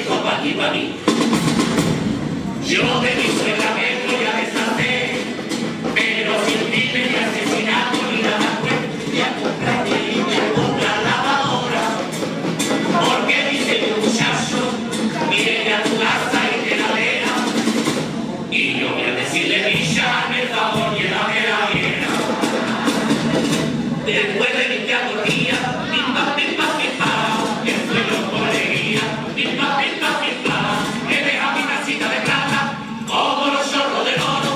esto pa' ti, pa' mí. Yo de mi suegra me voy a deshacer, pero sin ti ni asesinato ni nada pues, ni a comprarte ni a comprar lavadora. Porque dice mi muchacho, viene a tu casa y te la vea, y yo voy a decirle, Villa, el favor, llévame la viena. Después de limpiar por día, pimpa, pimpa, pimpa, el suelo con alegría, pimpa, pimpa, pimpa, que deja mi casita de plata, como los chorros del oro,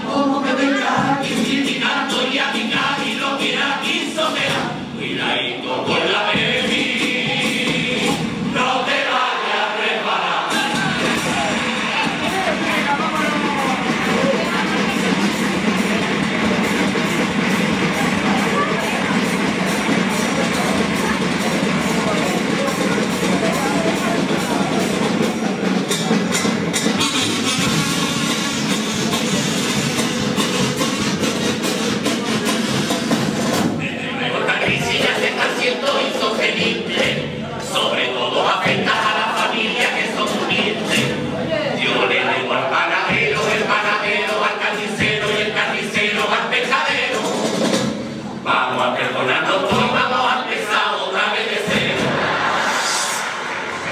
como que venga, y si tanto y a mi cari lo que aquí sopera, cuidadito con la baby, no te vayas a preparar. Insostenible, sobre todo afecta a la familia que son humildes. Yo le digo al panadero, al carnicero y el carnicero al pescadero. Vamos a perdonarnos todos, vamos a empezar otra vez de cero.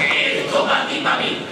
Esto pa' ti, pa' mí.